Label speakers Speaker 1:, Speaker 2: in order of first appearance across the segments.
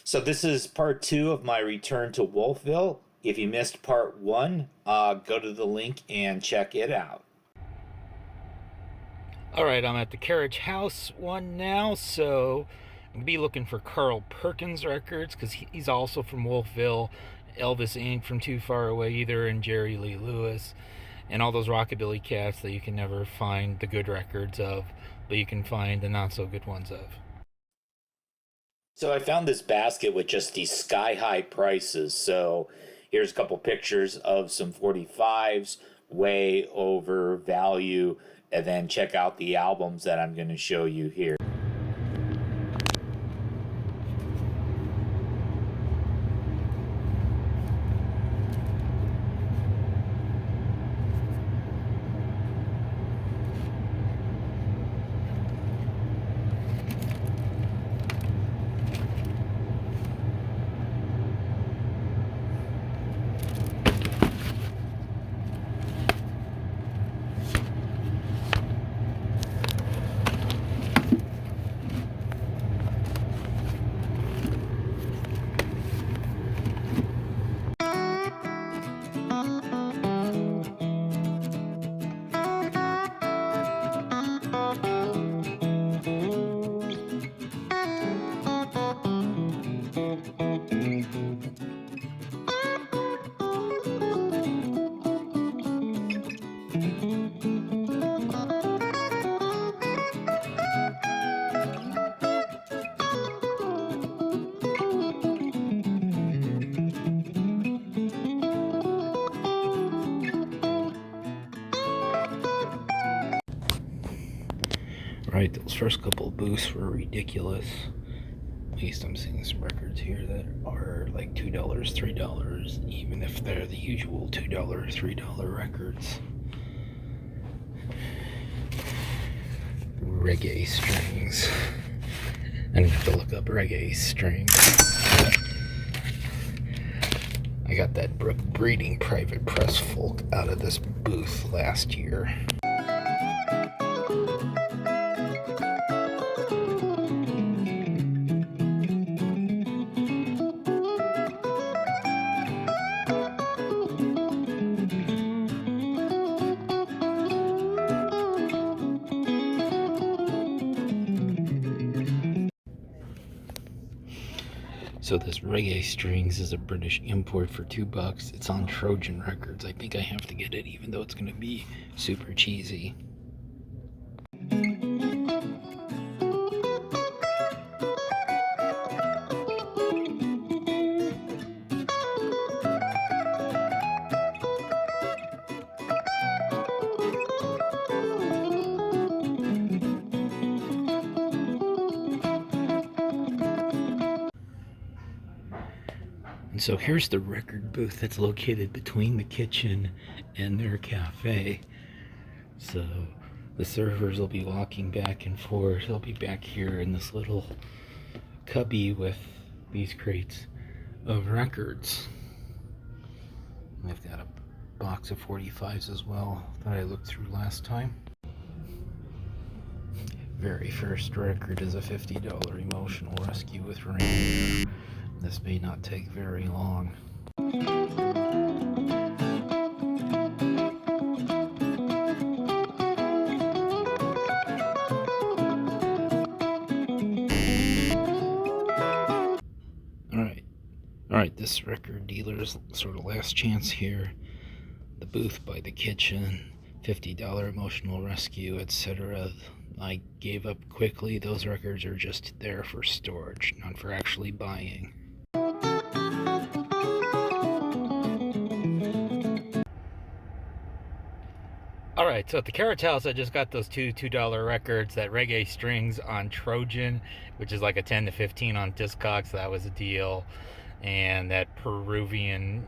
Speaker 1: So this is part 2 of my return to Wolfville. If you missed part 1, go to the link and check it out.
Speaker 2: Alright, I'm at the carriage house one now, so I'm going to be looking for Carl Perkins records, because he's also from Wolfville. Elvis ain't from too far away either, and Jerry Lee Lewis, and all those rockabilly cats that you can never find the good records of, but you can find the not so good ones of.
Speaker 1: So I found this basket with just these sky-high prices. So here's a couple pictures of some 45s, way over value, and then check out the albums that I'm going to show you here.
Speaker 2: Right, those first couple of booths were ridiculous. At least I'm seeing some records here that are like $2, $3, even if they're the usual $2, $3 records. Reggae strings. I didn't have to look up reggae strings. I got that Brook Breeding Private Press Folk out of this booth last year. So this Reggae Strings is a British import for $2. It's on Trojan Records. I think I have to get it even though it's going to be super cheesy. And so here's the record booth that's located between the kitchen and their cafe. So the servers will be walking back and forth. They'll be back here in this little cubby with these crates of records. And they've got a box of 45s as well that I looked through last time. Very first record is a $50 Emotional Rescue with Rain. This may not take very long. Alright, this record dealer's sort of last chance here. The booth by the kitchen, $50 Emotional Rescue, etc. I gave up quickly. Those records are just there for storage, not for actually buying. Alright, so at the carriage house I just got those two $2 records, that Reggae Strings on Trojan, which is like a 10 to 15 on Discogs, so that was a deal, and that Peruvian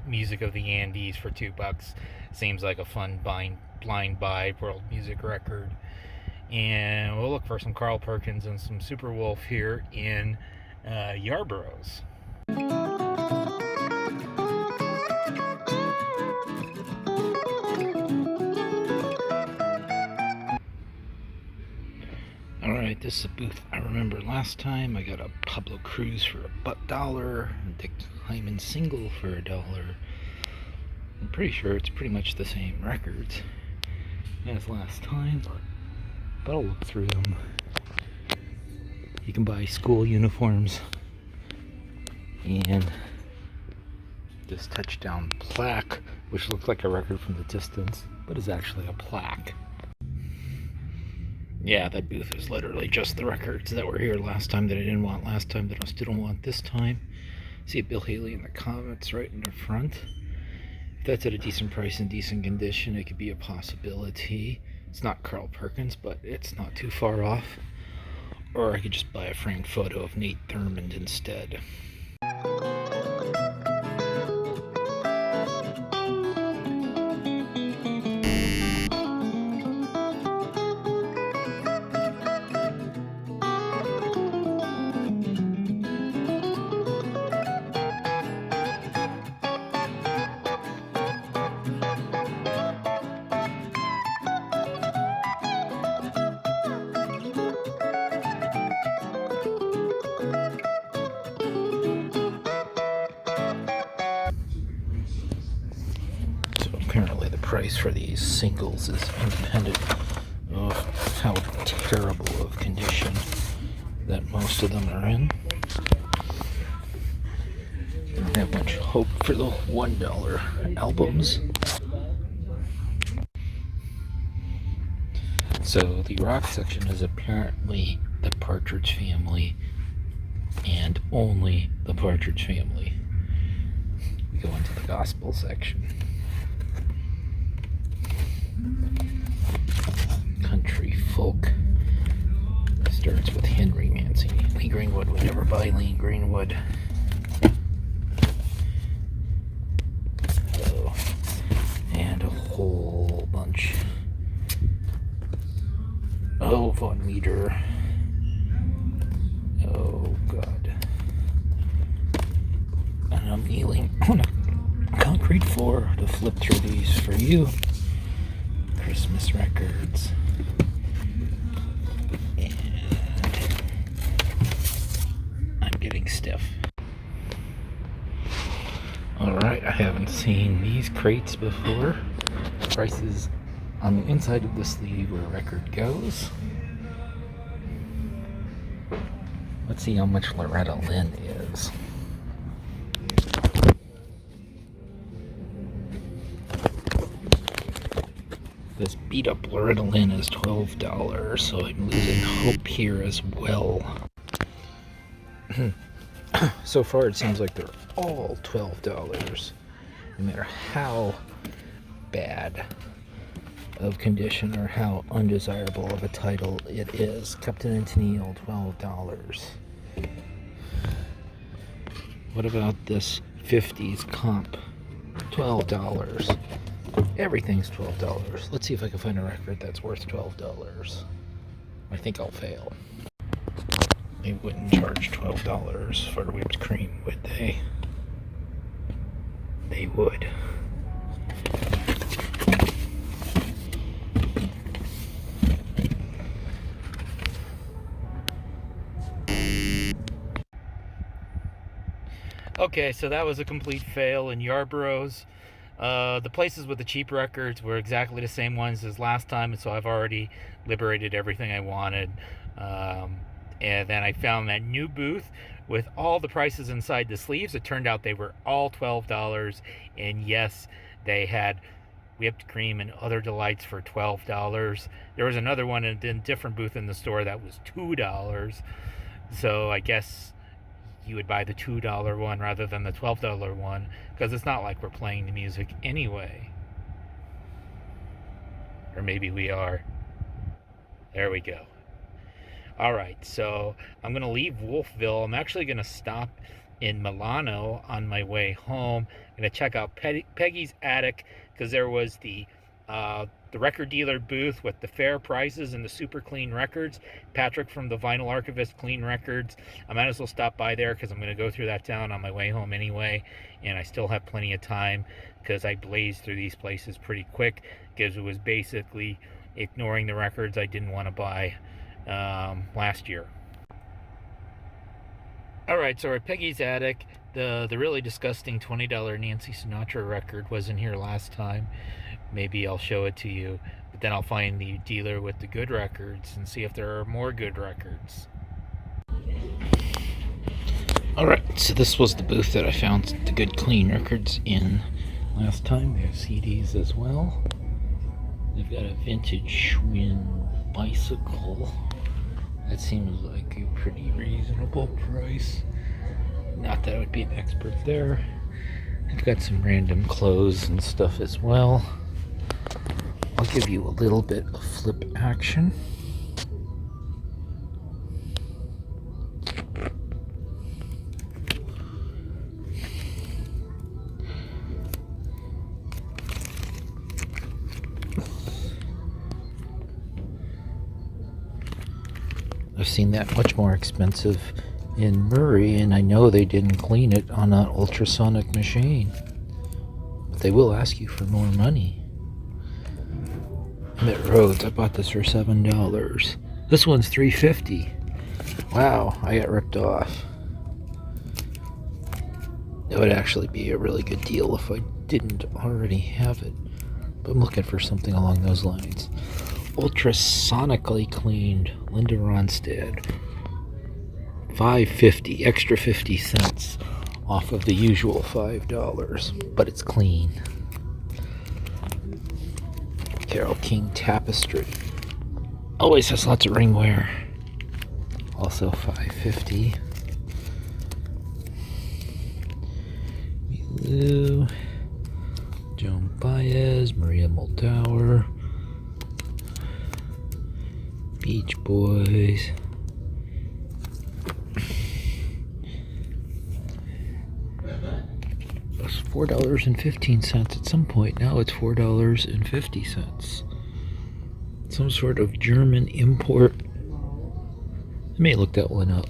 Speaker 2: Music of the Andes for $2 seems like a fun blind buy world music record. And we'll look for some Carl Perkins and some Super Wolf here in Yarborough's. Alright, this is a booth I remember last time. I got a Pablo Cruz for $1, Dick Hyman single for $1. I'm pretty sure it's pretty much the same records as last time, but I'll look through them. You can buy school uniforms and this touchdown plaque, which looks like a record from the distance, but is actually a plaque. Yeah, that booth is literally just the records that were here last time that I didn't want last time that I still don't want this time. See a Bill Haley in the comments right in the front. If that's at a decent price and decent condition, it could be a possibility. It's not Carl Perkins, but it's not too far off. Or I could just buy a framed photo of Nate Thurmond instead. Apparently the price for these singles is independent of how terrible of condition that most of them are in. I don't have much hope for the $1 albums. So the rock section is apparently the Partridge Family and only the Partridge Family. We go into the gospel section. Country folk starts with Henry Mancini. Lee Greenwood would never buy Lee Greenwood. Oh, and a whole bunch. Oh, Von Meter. Oh, God. And I'm kneeling on a concrete floor to flip through these for you. Christmas records. And I'm getting stiff. Alright, I haven't seen these crates before. Prices on the inside of the sleeve where record goes. Let's see how much Loretta Lynn is. This beat up Loretta Lynn is $12, so I'm losing hope here as well. So far it seems like they're all $12, no matter how bad of condition or how undesirable of a title it is. Captain and Tennille, $12. What about this 50s comp? $12. Everything's $12. Let's see if I can find a record that's worth $12. I think I'll fail. They wouldn't charge $12 for whipped cream, would they? They would. Okay, so that was a complete fail in Yarborough's. The places with the cheap records were exactly the same ones as last time, and so I've already liberated everything I wanted. And then I found that new booth with all the prices inside the sleeves. It turned out they were all $12, and yes, they had whipped cream and other delights for $12. There was another one in a different booth in the store that was $2. So I guess you would buy the $2 one rather than the $12 one, because it's not like we're playing the music anyway. Or maybe we are. There we go. Alright, so I'm going to leave Wolfville. I'm actually going to stop in Milano on my way home. I'm going to check out Peggy's Attic, because there was the record dealer booth with the fair prices and the super clean records. Patrick from the Vinyl Archivist Clean Records. I might as well stop by there because I'm going to go through that town on my way home anyway, and I still have plenty of time because I blazed through these places pretty quick because it was basically ignoring the records I didn't want to buy last year. All right, so at Peggy's Attic, the really disgusting $20 Nancy Sinatra record was in here last time. Maybe I'll show it to you, but then I'll find the dealer with the good records and see if there are more good records. Alright, so this was the booth that I found the good clean records in last time. They have CDs as well. They've got a vintage Schwinn bicycle. That seems like a pretty reasonable price. Not that I would be an expert there. I've got some random clothes and stuff as well. I'll give you a little bit of flip action. I've seen that much more expensive in Murray, and I know they didn't clean it on an ultrasonic machine. But they will ask you for more money. I'm at Rhodes. I bought this for $7. This one's $3.50. Wow, I got ripped off. It would actually be a really good deal if I didn't already have it. But I'm looking for something along those lines. Ultrasonically cleaned Linda Ronstadt. $5.50, extra 50 cents off of the usual $5, but it's clean. Carole King tapestry. Always has lots of ringwear. Also $5.50. Milu, Joan Baez, Maria Muldaur, Beach Boys. It was $4.15 at some point. Now it's $4.50. Some sort of German import. I may look that one up.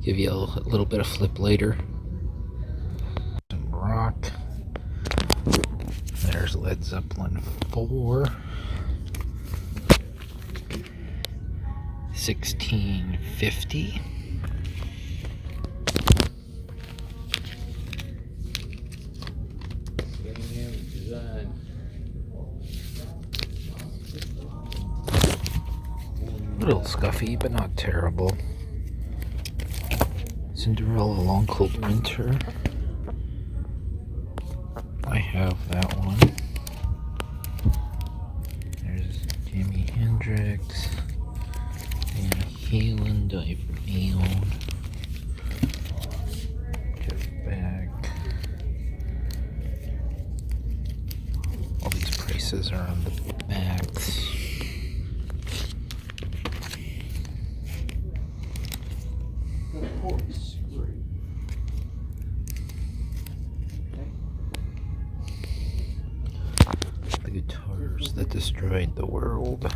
Speaker 2: Give you a little bit of flip later. Some rock. There's Led Zeppelin 4. 1650. A little scuffy, but not terrible. Cinderella Long Cold Winter. I have that one. There's Jimi Hendrix. Van Halen, I've owned. Jeff Beck. All these prices are on the backs. The guitars that destroyed the world.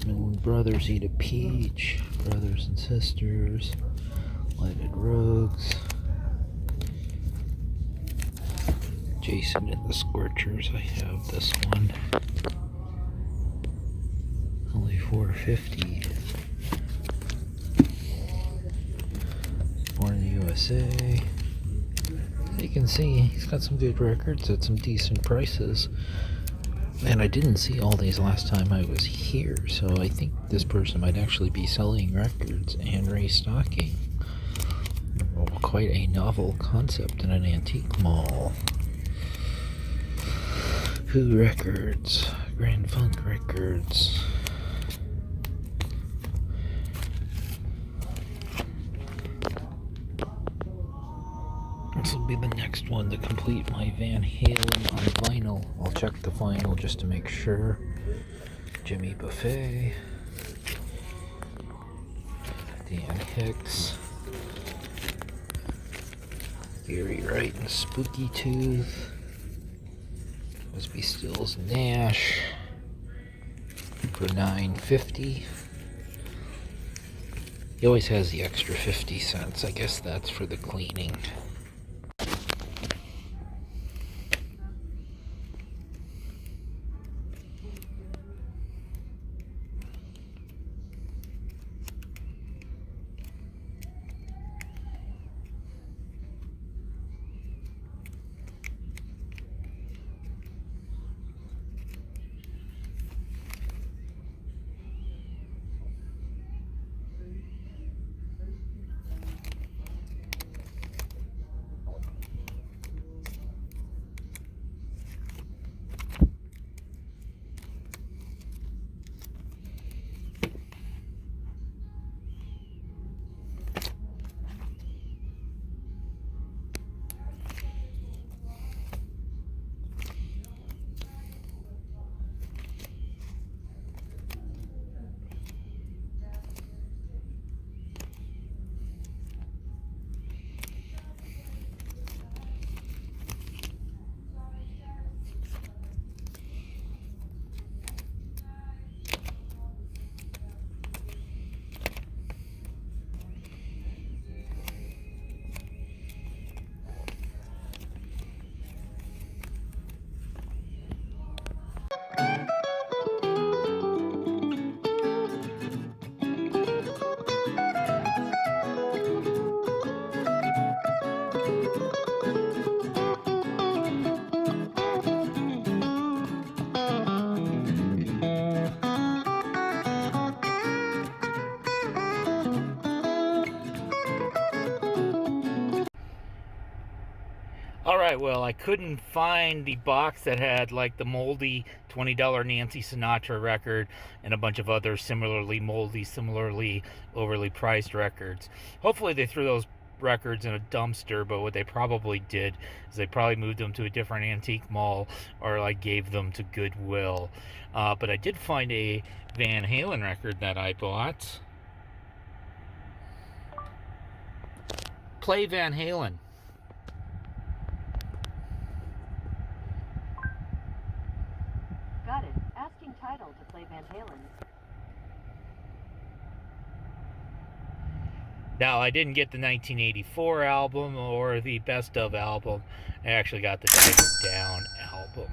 Speaker 2: When brothers eat a peach, brothers and sisters, lighted rogues, Jason and the Scorchers. I have this one. Only $4.50. Born in the USA. You can see he's got some good records at some decent prices. And I didn't see all these last time I was here, so I think this person might actually be selling records and restocking. Well, quite a novel concept in an antique mall. Who Records, Grand Funk Records. This will be the next one to complete my Van Halen on vinyl. I'll check the vinyl just to make sure. Jimmy Buffet. Dan Hicks. Gary Wright and Spooky Tooth. Crosby, Stills, Nash. For $9.50. He always has the extra 50 cents. I guess that's for the cleaning. Alright, well, I couldn't find the box that had like the moldy $20 Nancy Sinatra record and a bunch of other similarly moldy, similarly overly priced records. Hopefully they threw those records in a dumpster, but what they probably did is they probably moved them to a different antique mall or like gave them to Goodwill. But I did find a Van Halen record that I bought. Play Van Halen.
Speaker 3: Got it. Asking title to play Van Halen.
Speaker 2: Now, I didn't get the 1984 album or the Best Of album. I actually got the Dive It Down album.